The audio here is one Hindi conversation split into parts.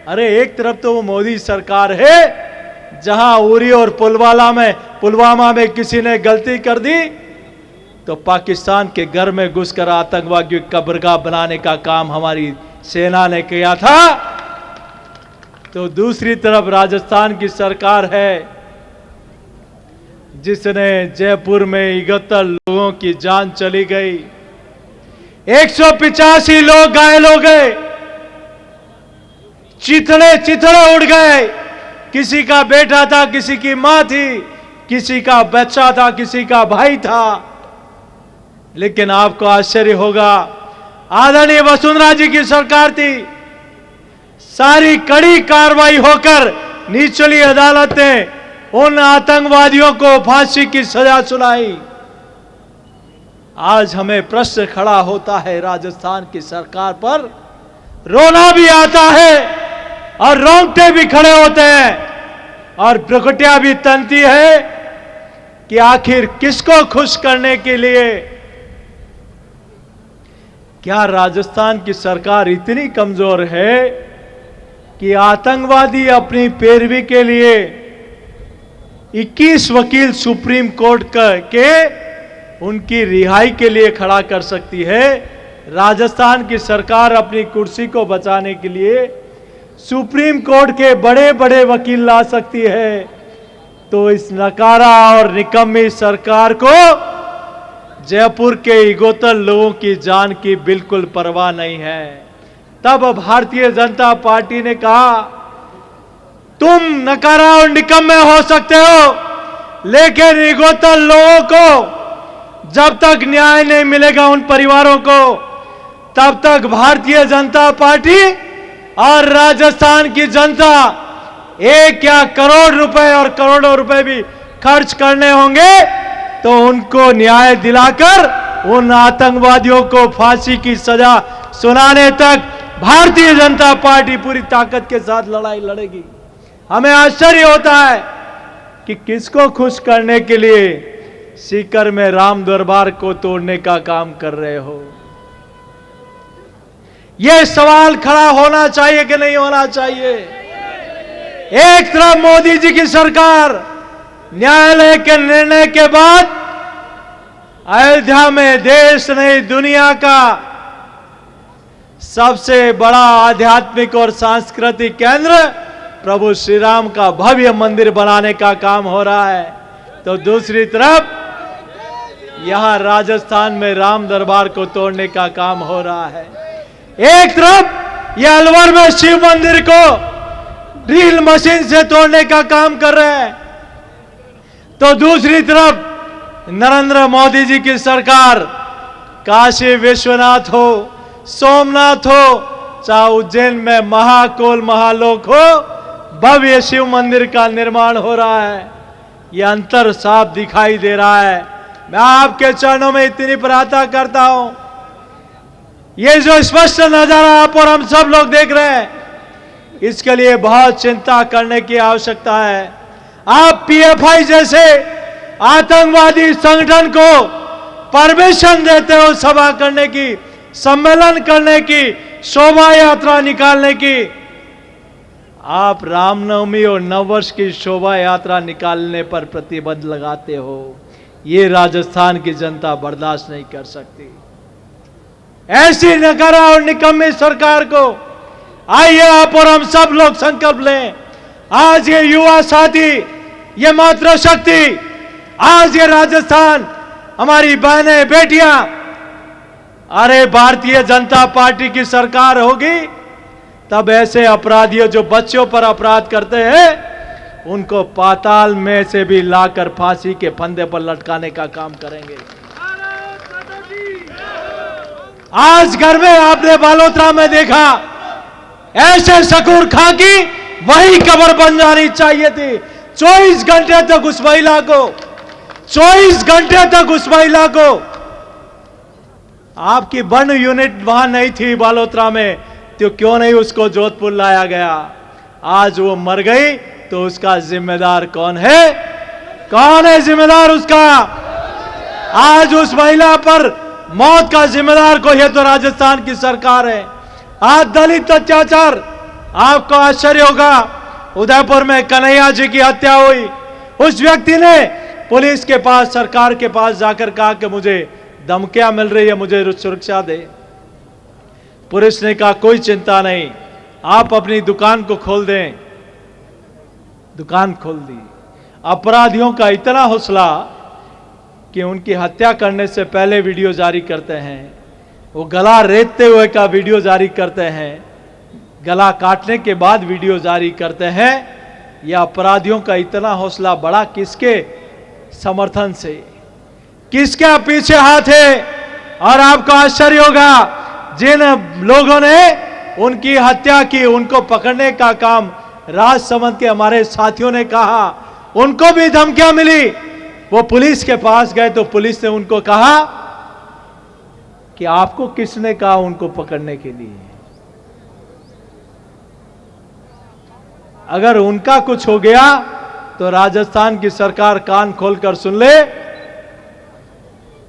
अरे एक तरफ तो वो मोदी सरकार है, जहां उरी और पुलवामा में किसी ने गलती कर दी तो पाकिस्तान के घर में घुसकर आतंकवादियों की कब्रगाह बनाने का काम हमारी सेना ने किया था। तो दूसरी तरफ राजस्थान की सरकार है जिसने जयपुर में 71 लोगों की जान चली गई, 185 लोग घायल हो गए, चिथड़े उड़ गए। किसी का बेटा था, किसी की मां थी, किसी का बच्चा था, किसी का भाई था। लेकिन आपको आश्चर्य होगा, आदरणीय वसुंधरा जी की सरकार थी, सारी कड़ी कार्रवाई होकर निचली अदालत ने उन आतंकवादियों को फांसी की सजा सुनाई। आज हमें प्रश्न खड़ा होता है, राजस्थान की सरकार पर रोना भी आता है और रोंगटे भी खड़े होते हैं और प्रकृतिया भी तनती है कि आखिर किसको खुश करने के लिए। क्या राजस्थान की सरकार इतनी कमजोर है कि आतंकवादी अपनी पैरवी के लिए 21 वकील सुप्रीम कोर्ट के उनकी रिहाई के लिए खड़ा कर सकती है? राजस्थान की सरकार अपनी कुर्सी को बचाने के लिए सुप्रीम कोर्ट के बड़े बड़े वकील ला सकती है। तो इस नकारा और निकम्मी सरकार को जयपुर के 71 लोगों की जान की बिल्कुल परवाह नहीं है। तब भारतीय जनता पार्टी ने कहा, तुम नकारा और निकम्मे हो सकते हो, लेकिन 71 लोगों को जब तक न्याय नहीं मिलेगा उन परिवारों को, तब तक भारतीय जनता पार्टी और राजस्थान की जनता 1 या करोड़ रुपए और करोड़ों रुपए भी खर्च करने होंगे तो उनको न्याय दिलाकर उन आतंकवादियों को फांसी की सजा सुनाने तक भारतीय जनता पार्टी पूरी ताकत के साथ लड़ाई लड़ेगी। हमें आश्चर्य होता है कि किसको खुश करने के लिए सीकर में राम दरबार को तोड़ने का काम कर रहे हो। यह सवाल खड़ा होना चाहिए कि नहीं होना चाहिए? एक तरफ मोदी जी की सरकार न्यायालय के निर्णय के बाद अयोध्या में देश नहीं दुनिया का सबसे बड़ा आध्यात्मिक और सांस्कृतिक केंद्र प्रभु श्री राम का भव्य मंदिर बनाने का काम हो रहा है, तो दूसरी तरफ यहां राजस्थान में राम दरबार को तोड़ने का काम हो रहा है। एक तरफ यह अलवर में शिव मंदिर को ड्रिल मशीन से तोड़ने का काम कर रहे हैं, तो दूसरी तरफ नरेंद्र मोदी जी की सरकार काशी विश्वनाथ हो, सोमनाथ हो, चाहे उज्जैन में महाकोल महालोक हो, भव्य शिव मंदिर का निर्माण हो रहा है। यह अंतर साफ दिखाई दे रहा है। मैं आपके चरणों में इतनी प्रार्थना करता हूं, ये जो स्पष्ट नजारा आप और हम सब लोग देख रहे हैं, इसके लिए बहुत चिंता करने की आवश्यकता है। आप पीएफआई जैसे आतंकवादी संगठन को परमिशन देते हो सभा करने की, सम्मेलन करने की, शोभा यात्रा निकालने की। आप रामनवमी और नववर्ष की शोभा यात्रा निकालने पर प्रतिबंध लगाते हो। ये राजस्थान की जनता बर्दाश्त नहीं कर सकती। ऐसी नकारा और निकम्मी सरकार को आइए आप और हम सब लोग संकल्प लें। आज ये युवा साथी, ये मातृशक्ति, आज ये राजस्थान, हमारी बहनें बेटियां, अरे भारतीय जनता पार्टी की सरकार होगी तब ऐसे अपराधियों जो बच्चों पर अपराध करते हैं उनको पाताल में से भी लाकर फांसी के फंदे पर लटकाने का काम करेंगे। आज घर में आपने बालोतरा में देखा, ऐसे शकूर खां की वही कब्र बन जानी चाहिए थी। 24 घंटे तक उस महिला को, 24 घंटे तक उस महिला को, आपकी वन यूनिट वहां नहीं थी बालोतरा में, तो क्यों नहीं उसको जोधपुर लाया गया? आज वो मर गई तो उसका जिम्मेदार कौन है? कौन है जिम्मेदार उसका? आज उस महिला पर मौत का जिम्मेदार को, यह तो राजस्थान की सरकार है। आज दलित अत्याचार आपको आश्चर्य होगा, उदयपुर में कन्हैया जी की हत्या हुई, उस व्यक्ति ने पुलिस के पास, सरकार के पास जाकर कहा कि मुझे धमकियां मिल रही है, मुझे सुरक्षा दे। पुलिस ने कहा कोई चिंता नहीं, आप अपनी दुकान को खोल दें। दुकान खोल दी। अपराधियों का इतना हौसला कि उनकी हत्या करने से पहले वीडियो जारी करते हैं, वो गला रेतते हुए का वीडियो जारी करते हैं, गला काटने के बाद वीडियो जारी करते हैं। यह अपराधियों का इतना हौसला बढ़ा किसके समर्थन से, किसके पीछे हाथ है। और आपको आश्चर्य होगा, जिन लोगों ने उनकी हत्या की, उनको पकड़ने का काम राजसमंद के हमारे साथियों ने कहा, उनको भी धमकियां मिली। वो पुलिस के पास गए तो पुलिस ने उनको कहा कि आपको किसने कहा उनको पकड़ने के लिए। अगर उनका कुछ हो गया तो राजस्थान की सरकार कान खोलकर सुन ले,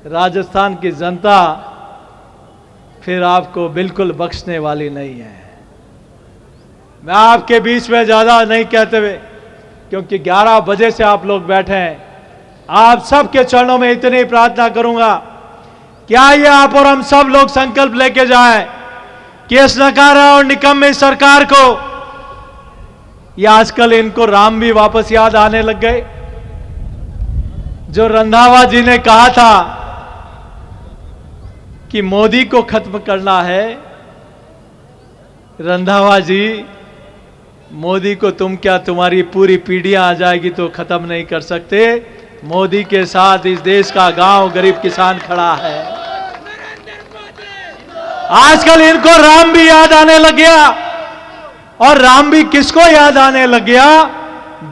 राजस्थान की जनता फिर आपको बिल्कुल बख्शने वाली नहीं है। मैं आपके बीच में ज्यादा नहीं कहते हुए, क्योंकि 11 बजे से आप लोग बैठे हैं, आप सबके चरणों में इतनी प्रार्थना करूंगा कि आइए आप और हम सब लोग संकल्प लेके जाएं कि इस नकारा और निकम्मी सरकार को, ये आजकल इनको राम भी वापस याद आने लग गए। जो रंधावा जी ने कहा था कि मोदी को खत्म करना है, रंधावा जी, मोदी को तुम क्या, तुम्हारी पूरी पीढ़ियां आ जाएगी तो खत्म नहीं कर सकते। मोदी के साथ इस देश का गांव गरीब किसान खड़ा है। आजकल इनको राम भी याद आने लग गया। और राम भी किसको याद आने लग गया?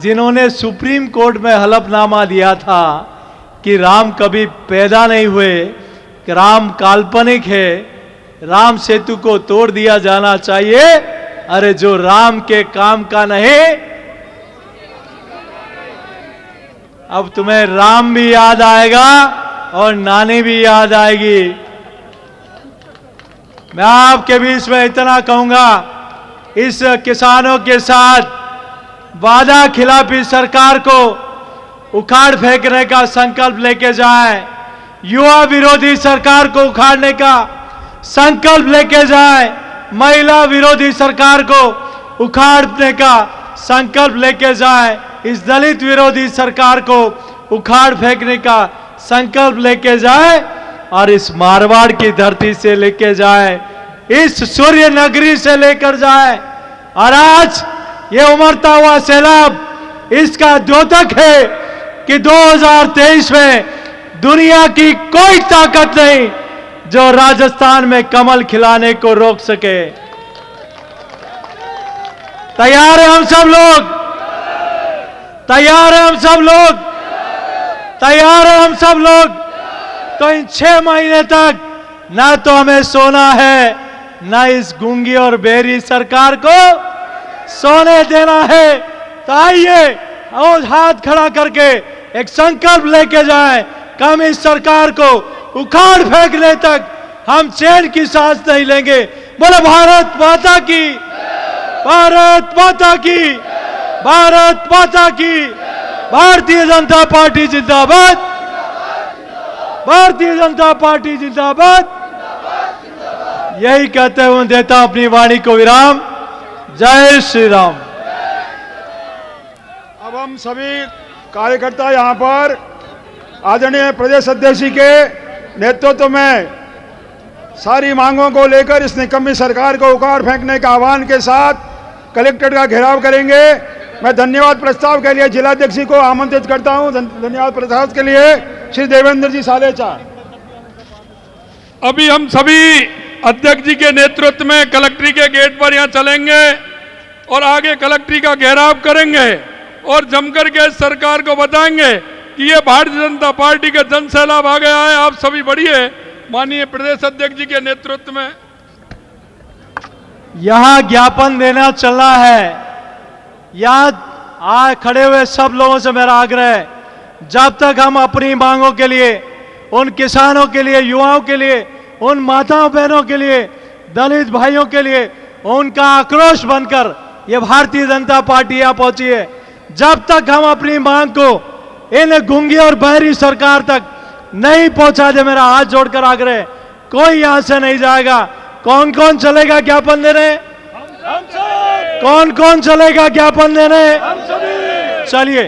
जिन्होंने सुप्रीम कोर्ट में हलफनामा दिया था कि राम कभी पैदा नहीं हुए, कि राम काल्पनिक है, राम सेतु को तोड़ दिया जाना चाहिए। अरे जो राम के काम का नहीं, अब तुम्हें राम भी याद आएगा और नानी भी याद आएगी। मैं आपके बीच में इतना कहूंगा, इस किसानों के साथ वादा खिलाफी सरकार को उखाड़ फेंकने का संकल्प लेके जाएं, युवा विरोधी सरकार को उखाड़ने का संकल्प लेके जाएं, महिला विरोधी सरकार को उखाड़ने का संकल्प लेके जाएं, इस दलित विरोधी सरकार को उखाड़ फेंकने का संकल्प लेके जाएं और इस मारवाड़ की धरती से लेके जाएं, इस सूर्य नगरी से लेकर जाएं। और आज ये उमड़ता हुआ सैलाब इसका द्योतक है कि 2023 में दुनिया की कोई ताकत नहीं जो राजस्थान में कमल खिलाने को रोक सके। तैयार है हम सब लोग, तैयार है हम सब लोग, तैयार है हम सब लोग। तो इन 6 महीने तक ना तो हमें सोना है, ना इस गूंगी और बेरी सरकार को सोने देना है। तो आइए और हाथ खड़ा करके एक संकल्प लेके जाएं, कम इस सरकार को उखाड़ फेंकने तक हम चैन की सांस नहीं लेंगे। बोले भारत माता की, भारत माता की, भारत माता की। भारतीय जनता पार्टी जिंदाबाद, भारतीय जनता पार्टी जिंदाबाद। यही कहते हुए देता अपनी वाणी को विराम। जय श्री राम। अब हम सभी कार्यकर्ता यहाँ पर आदरणीय प्रदेश अध्यक्ष जी के नेतृत्व में सारी मांगों को लेकर इस निकम्मी सरकार को उखाड़ फेंकने का आह्वान के साथ कलेक्ट्रेट का घेराव करेंगे। मैं धन्यवाद प्रस्ताव के लिए जिलाध्यक्ष जी को आमंत्रित करता हूं। धन्यवाद प्रस्ताव के लिए श्री देवेंद्र जी सालेचा। अभी हम सभी अध्यक्ष जी के नेतृत्व में कलेक्ट्री के गेट पर यहाँ चलेंगे और आगे कलेक्ट्री का घेराव करेंगे और जमकर के सरकार को बताएंगे कि ये भारतीय जनता पार्टी का जन सैलाब आ गया है। आप सभी बढ़िए। माननीय प्रदेश अध्यक्ष जी के नेतृत्व में यहां ज्ञापन देना चलना है। यहां खड़े हुए सब लोगों से मेरा आग्रह है, जब तक हम अपनी मांगों के लिए, उन किसानों के लिए, युवाओं के लिए, उन माताओं बहनों के लिए, दलित भाइयों के लिए उनका आक्रोश बनकर ये भारतीय जनता पार्टी यहां पहुंची है। जब तक हम अपनी मांग को इन गूंगी और बहरी सरकार तक नहीं पहुंचा दे, मेरा हाथ जोड़कर आग्रह, कोई यहां से नहीं जाएगा। कौन कौन चलेगा ज्ञापन देने? कौन कौन चलेगा ज्ञापन देने? चलिए।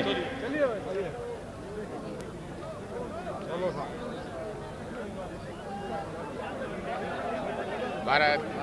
भारत